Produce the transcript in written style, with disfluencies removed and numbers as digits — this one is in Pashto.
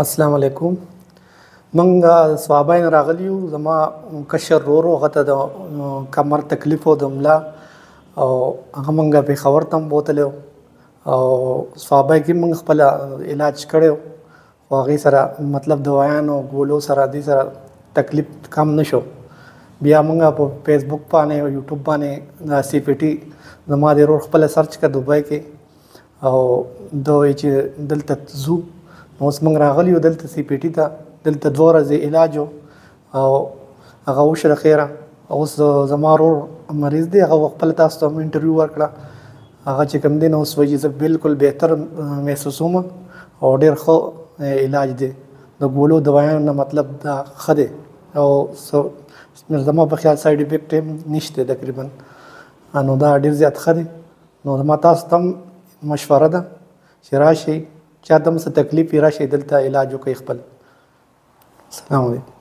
السلام علیکم. منګه صوابین راغلیو. زما کشر رورو هغه ته د کمر تکلیف و د ملا او هغه منګه پېښور ته هم بوتلو او صوابۍ کې موږ خپل علاج کړی خو هغې سره مطلب دوايانو ګولو سره دې سره تکلیف کم نشو. بیا موږ په فیسبوک باندې او یوټیوب باندې د سی پی ټي زما د رور خپله سرچ کړه دوبۍ کې او دا وایي چې دلته ځو. نو اوس موږ راغلي یو دلته سی پی ټي ته. دلته 2 ورځې علاج او هغه وشو د خیره. اوس زما ورور مریض دی، هغه خپله تاسو ته هم انټرویو ورکړه. هغه چې کوم دی نو اوس وایي چې زه بالکل بهتر محسوسوم او ډېر ښه علاج دی. د ګولو دوايانو نه مطلب دا ښه دی او زما په خیال سایډ افیکټ هم نشته تقریبا. نو دا ډېر زیات ښه دی. نو زما تاسو ته هم مشوره ده چې راشئ، چا ته هم څه تکلیف وي راشئ دلته علاج وکړئ خپل. السلام علیکم.